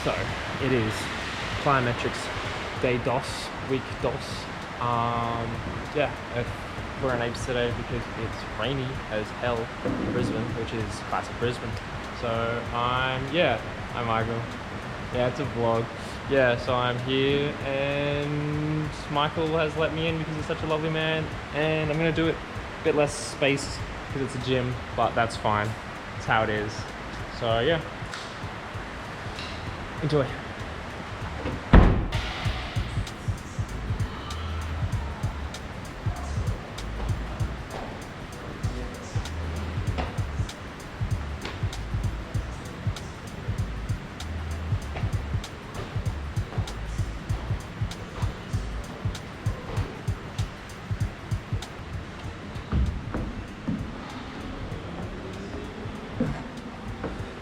So it is plyometrics day DOS, week DOS. Yeah, we're in Apes today because it's rainy as hell in Brisbane, which is classic Brisbane. So I'm Michael. Yeah, it's a vlog. Yeah, so I'm here and Michael has let me in because he's such a lovely man, and I'm gonna do it a bit less space because it's a gym, but that's fine. That's how it is. So yeah, enjoy.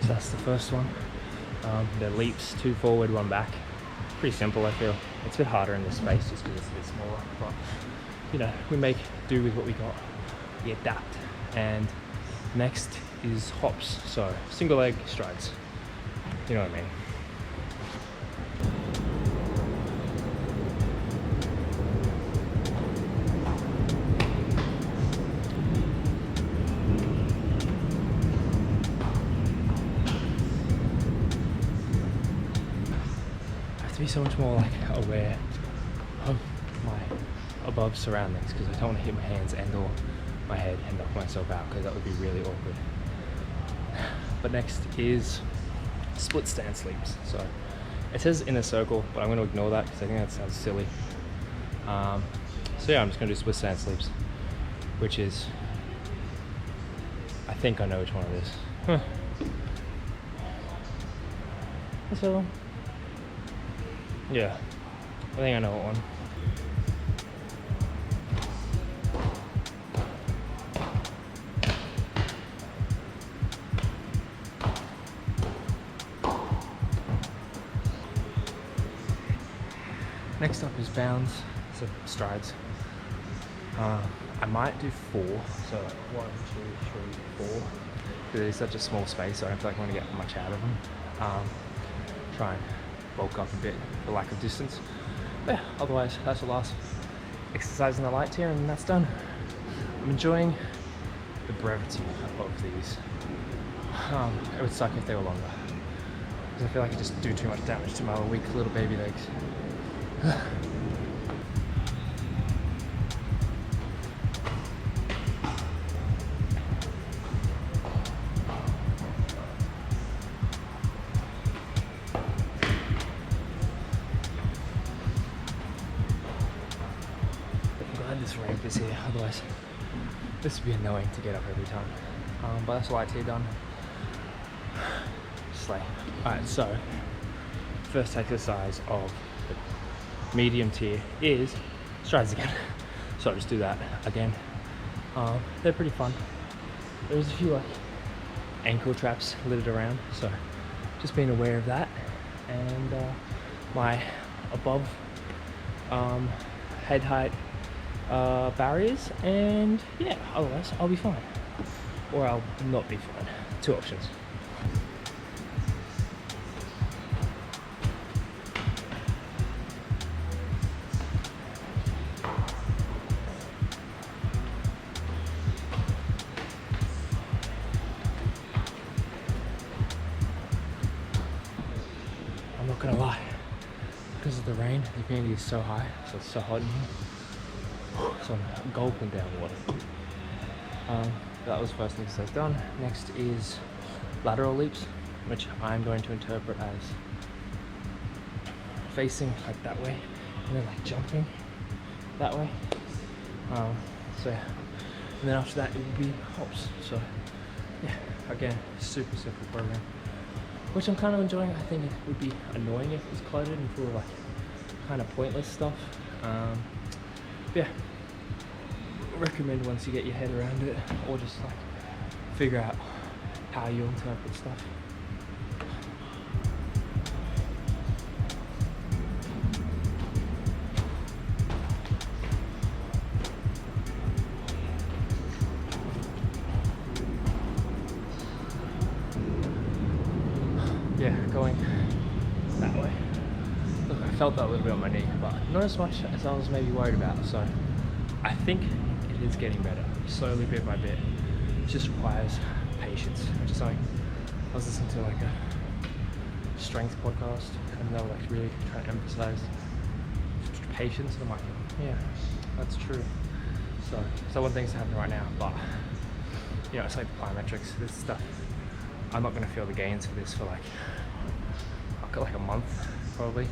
So that's the first one. The leaps, 2 forward, 1 back. Pretty simple, I feel. It's a bit harder in this space just because it's a bit smaller, but you know, we make do with what we got. We adapt. And next is hops, so single leg strides. You know what I mean? To be so much more like aware of my above surroundings because I don't want to hit my hands and or my head and knock myself out because that would be really awkward. But next is split stance leaps. So it says in a circle, but I'm going to ignore that because I think that sounds silly. So yeah, I'm just going to do split stance leaps, which is, I think I know which one it is. So yeah, I think I know what one. Next up is bounds, so strides. I might do 4, so 1, 2, 3, 4. Because it's such a small space, so I don't feel like I want to get much out of them. Try and bulk up a bit for lack of distance. But yeah, otherwise that's the last exercise in the light tier, and that's done. I'm enjoying the brevity of these. It would suck if they were longer, because I feel like I just do too much damage to my weak little baby legs. This ramp is here, otherwise this would be annoying to get up every time. But that's light tier done. Slay. Alright, so first exercise of the medium tier is strides again. So I'll just do that again. They're pretty fun. There's a few like ankle traps littered around, so just being aware of that. And my above head height barriers, and yeah, otherwise I'll be fine, or I'll not be fine. 2 options. I'm not gonna lie, because of the rain, the humidity is so high, so it's so hot in here. So I'm gulping down water. That was the first exercise done. Next is lateral leaps, which I'm going to interpret as facing like that way, and then like jumping that way. So yeah, and then after that it would be hops. So yeah, again, super simple program, which I'm kind of enjoying. I think it would be annoying if it was cluttered and full of like kind of pointless stuff. Yeah, recommend once you get your head around it, or just like figure out how you interpret stuff. Yeah, going way. Look, I felt that a little bit on my knee, but not as much as I was maybe worried about. So I think it is getting better, slowly, bit by bit. It just requires patience, which is something I was listening to, like a strength podcast, and they were like really trying to emphasize patience, and I'm like, yeah, that's true. So I want things to happen right now, but you know, it's like plyometrics, this stuff, I'm not going to feel the gains of this for like, I've got like a month probably.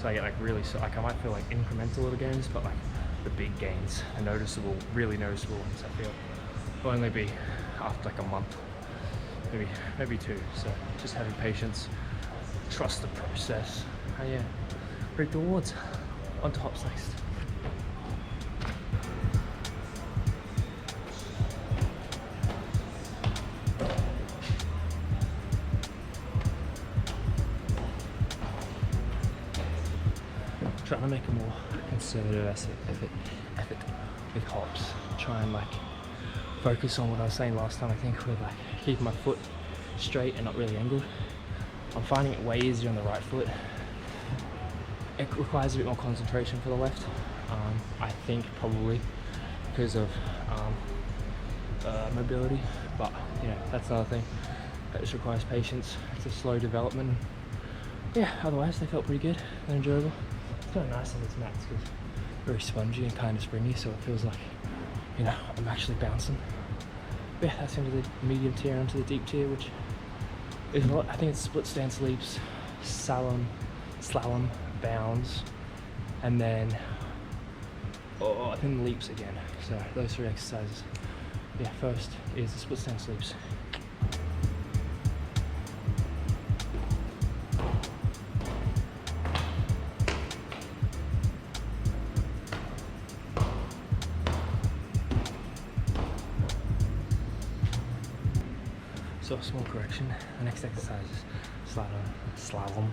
So I get like really, so like I might feel like incremental little gains, but like the big gains are noticeable, really noticeable ones I feel will only be after like a month, maybe 2. So just having patience, trust the process. Oh yeah, reap the rewards. On to hops next. Trying to make a more conservative effort with hops. Try and like focus on what I was saying last time, I think, with like keeping my foot straight and not really angled. I'm finding it way easier on the right foot. It requires a bit more concentration for the left. I think probably because of mobility, but you know, that's another thing. That just requires patience. It's a slow development. Yeah, otherwise they felt pretty good. They're enjoyable. It's kind of nice on these mats because very spongy and kind of springy, so it feels like, you know, I'm actually bouncing. But yeah, that's into the medium tier and onto the deep tier, which is a lot. I think it's split stance leaps, slalom, bounds, and then I think leaps again. So those 3 exercises. Yeah, first is the split stance leaps. So a small correction, the next exercise is slalom,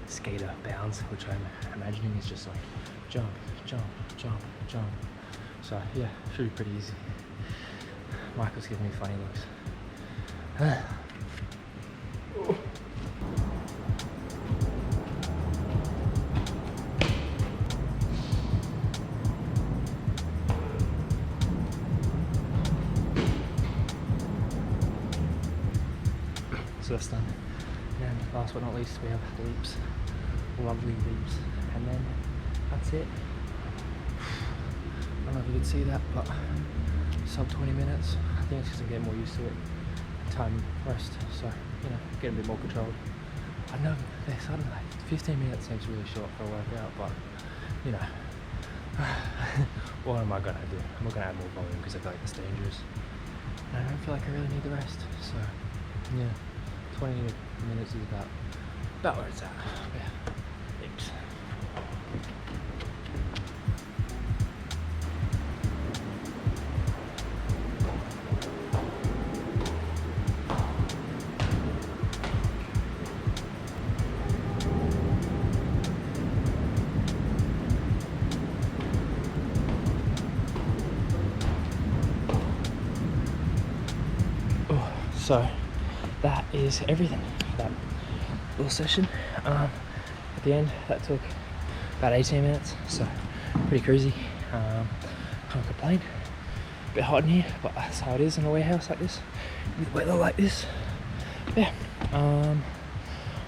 skater, bounds, which I'm imagining is just like jump, jump, jump, jump. So yeah, should be pretty easy. Michael's giving me funny looks. So that's done. And last but not least, we have leaps, lovely leaps, and then that's it. I don't know if you can see that, but sub 20 minutes. I think it's because I'm getting more used to it. Time rest, so you know, getting a bit more controlled. I know this, I don't know, 15 minutes seems really short for a workout, but you know, what am I gonna do? I'm not gonna add more volume because I feel like it's dangerous. And I don't feel like I really need the rest, so yeah. 20 minutes is about where it's at. Yeah. Thanks. So that is everything for that little session. At the end, that took about 18 minutes, so pretty cruisy. Can't complain. A bit hot in here, but that's how it is in a warehouse like this, with weather like this. Yeah.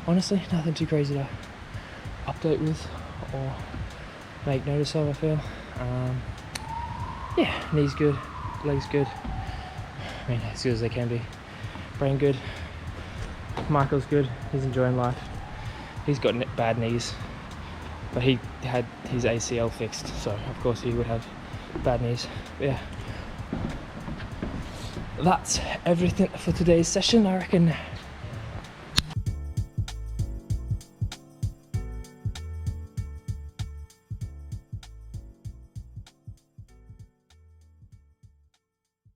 Honestly, nothing too crazy to update with or make notice of, I feel. Yeah, knees good, legs good. I mean, as good as they can be. Brain good. Michael's good. He's enjoying life. He's got bad knees, but he had his ACL fixed, so of course he would have bad knees. But yeah, that's everything for today's session. I reckon